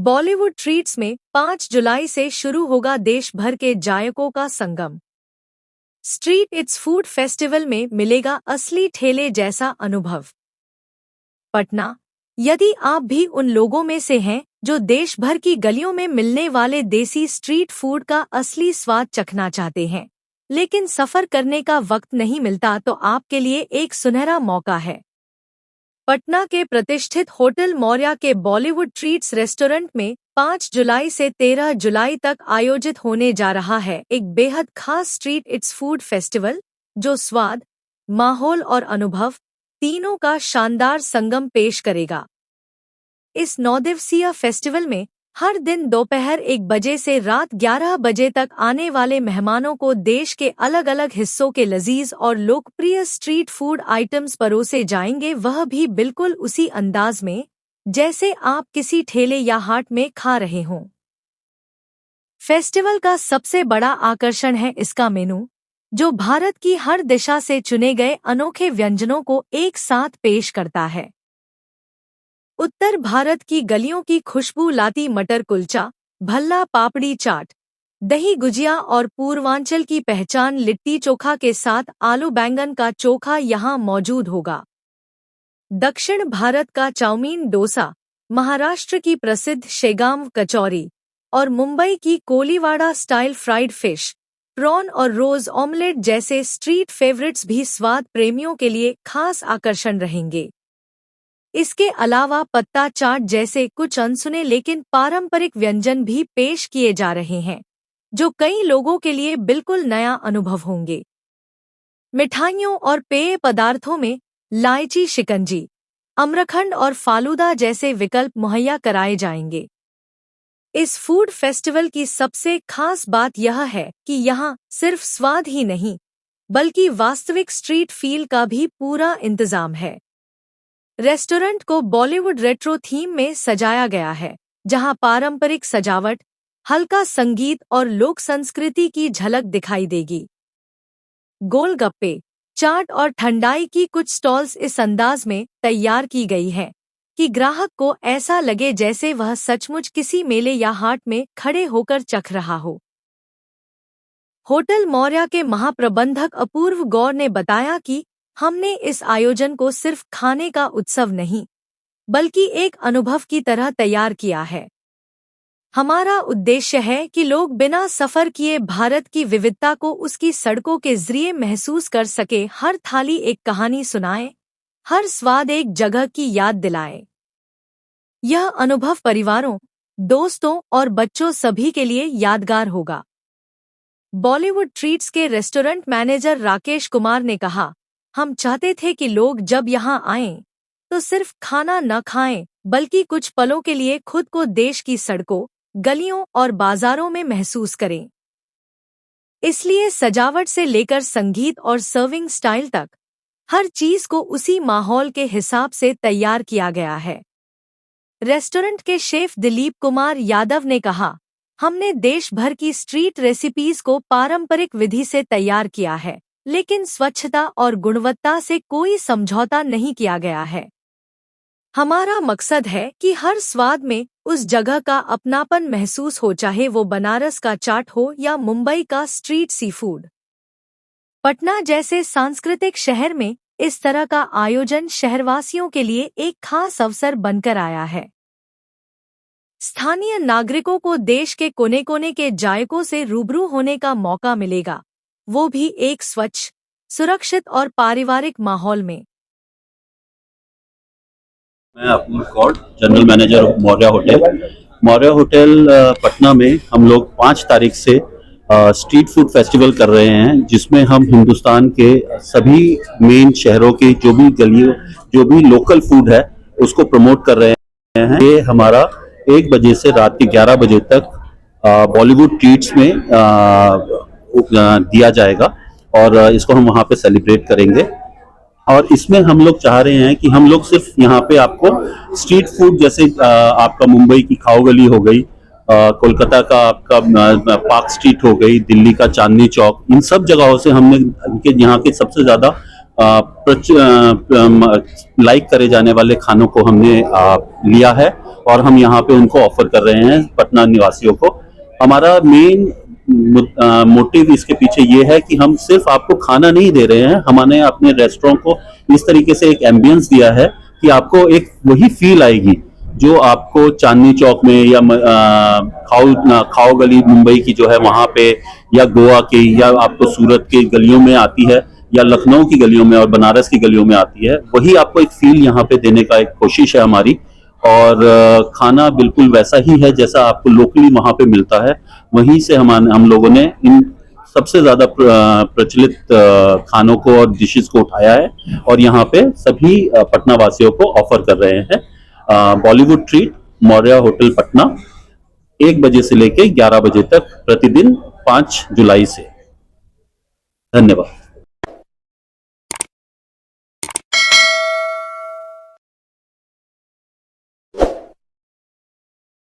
Bollywood treats में 5 जुलाई से शुरू होगा देश भर के जायकों का संगम। स्ट्रीट इट्स फूड फेस्टिवल में मिलेगा असली ठेले जैसा अनुभव। पटना, यदि आप भी उन लोगों में से हैं जो देश भर की गलियों में मिलने वाले देसी स्ट्रीट फूड का असली स्वाद चखना चाहते हैं, लेकिन सफर करने का वक्त नहीं मिलता, तो आपके लिए एक सुनहरा मौका है। पटना के प्रतिष्ठित होटल मौर्या के बॉलीवुड ट्रीट्स रेस्टोरेंट में 5 जुलाई से 13 जुलाई तक आयोजित होने जा रहा है एक बेहद खास स्ट्रीट इट्स फूड फेस्टिवल, जो स्वाद, माहौल और अनुभव तीनों का शानदार संगम पेश करेगा। इस 9 दिवसीय फेस्टिवल में हर दिन दोपहर 1 बजे से रात 11 बजे तक आने वाले मेहमानों को देश के अलग अलग हिस्सों के लजीज और लोकप्रिय स्ट्रीट फूड आइटम्स परोसे जाएंगे, वह भी बिल्कुल उसी अंदाज में जैसे आप किसी ठेले या हाट में खा रहे हों। फेस्टिवल का सबसे बड़ा आकर्षण है इसका मेनू, जो भारत की हर दिशा से चुने गए अनोखे व्यंजनों को एक साथ पेश करता है। उत्तर भारत की गलियों की खुशबू लाती मटर कुलचा, भल्ला पापड़ी चाट, दही गुजिया और पूर्वांचल की पहचान लिट्टी चोखा के साथ आलू बैंगन का चोखा यहाँ मौजूद होगा। दक्षिण भारत का चाउमीन डोसा, महाराष्ट्र की प्रसिद्ध शेगाव कचौरी और मुंबई की Koliwada style fried fish, prawn और रोज ऑमलेट जैसे स्ट्रीट फेवरेट्स भी स्वाद प्रेमियों के लिए खास आकर्षण रहेंगे। इसके अलावा पत्ता चाट जैसे कुछ अनसुने लेकिन पारंपरिक व्यंजन भी पेश किए जा रहे हैं, जो कई लोगों के लिए बिल्कुल नया अनुभव होंगे। मिठाइयों और पेय पदार्थों में लाइची शिकंजी, अमरखंड और फालूदा जैसे विकल्प मुहैया कराए जाएंगे। इस फूड फेस्टिवल की सबसे खास बात यह है कि यहाँ सिर्फ स्वाद ही नहीं, बल्कि वास्तविक स्ट्रीट फील का भी पूरा इंतजाम है। रेस्टोरेंट को बॉलीवुड रेट्रो थीम में सजाया गया है, जहां पारंपरिक सजावट, हल्का संगीत और लोक संस्कृति की झलक दिखाई देगी। गोलगप्पे, चाट और ठंडाई की कुछ स्टॉल्स इस अंदाज में तैयार की गई है कि ग्राहक को ऐसा लगे जैसे वह सचमुच किसी मेले या हाट में खड़े होकर चख रहा हो। होटल मौर्या के महाप्रबंधक अपूर्व गौर ने बताया कि हमने इस आयोजन को सिर्फ खाने का उत्सव नहीं, बल्कि एक अनुभव की तरह तैयार किया है। हमारा उद्देश्य है कि लोग बिना सफर किए भारत की विविधता को उसकी सड़कों के जरिए महसूस कर सके। हर थाली एक कहानी सुनाए, हर स्वाद एक जगह की याद दिलाए। यह अनुभव परिवारों, दोस्तों और बच्चों सभी के लिए यादगार होगा। बॉलीवुड ट्रीट्स के रेस्टोरेंट मैनेजर राकेश कुमार ने कहा, हम चाहते थे कि लोग जब यहाँ आएं तो सिर्फ खाना न खाएं, बल्कि कुछ पलों के लिए खुद को देश की सड़कों, गलियों और बाजारों में महसूस करें। इसलिए सजावट से लेकर संगीत और सर्विंग स्टाइल तक हर चीज को उसी माहौल के हिसाब से तैयार किया गया है। रेस्टोरेंट के शेफ दिलीप कुमार यादव ने कहा, हमने देश भर की स्ट्रीट रेसिपीज को पारंपरिक विधि से तैयार किया है, लेकिन स्वच्छता और गुणवत्ता से कोई समझौता नहीं किया गया है। हमारा मकसद है कि हर स्वाद में उस जगह का अपनापन महसूस हो, चाहे वो बनारस का चाट हो या मुंबई का स्ट्रीट सी फूड। पटना जैसे सांस्कृतिक शहर में इस तरह का आयोजन शहरवासियों के लिए एक खास अवसर बनकर आया है। स्थानीय नागरिकों को देश के कोने कोने के जायकों से रूबरू होने का मौका मिलेगा, वो भी एक स्वच्छ, सुरक्षित और पारिवारिक माहौल में। मैं Apoorv Gaur, general manager Maurya hotel. Maurya hotel Patna में हम लोग 5 तारीख से स्ट्रीट फूड फेस्टिवल कर रहे हैं, जिसमें हम हिंदुस्तान के सभी मेन शहरों की जो भी गलियों, जो भी लोकल फूड है, उसको प्रमोट कर रहे हैं। ये हमारा 1 बजे से रात के 11 बजे तक बॉलीवुड ट्रीट्स में दिया जाएगा और इसको हम वहाँ पे सेलिब्रेट करेंगे। और इसमें हम लोग चाह रहे हैं कि हम लोग सिर्फ यहाँ पे आपको स्ट्रीट फूड जैसे आपका मुंबई की खाओ गली हो गई, कोलकाता का आपका पार्क स्ट्रीट हो गई, दिल्ली का चांदनी चौक, इन सब जगहों से हमने इनके यहाँ के सबसे ज्यादा लाइक करे जाने वाले खानों को हमने लिया है और हम यहाँ पे उनको ऑफर कर रहे हैं पटना निवासियों को। हमारा मेन मोटिव इसके पीछे ये है कि हम सिर्फ आपको खाना नहीं दे रहे हैं, हमने अपने रेस्टोरेंट को इस तरीके से एक एम्बियंस दिया है कि आपको एक वही फील आएगी जो आपको चांदनी चौक में या खाओ गली मुंबई की जो है वहां पे, या गोवा की, या आपको सूरत की गलियों में आती है, या लखनऊ की गलियों में और बनारस की गलियों में आती है। वही आपको एक फील यहाँ पे देने का एक कोशिश है हमारी। और खाना बिल्कुल वैसा ही है जैसा आपको लोकली वहां पे मिलता है। वहीं से हम लोगों ने इन सबसे ज्यादा प्रचलित खानों को और डिशेस को उठाया है और यहाँ पे सभी पटना वासियों को ऑफर कर रहे हैं। बॉलीवुड ट्रीट मौर्य होटल पटना 1 बजे से लेके 11 बजे तक प्रतिदिन 5 जुलाई से। धन्यवाद।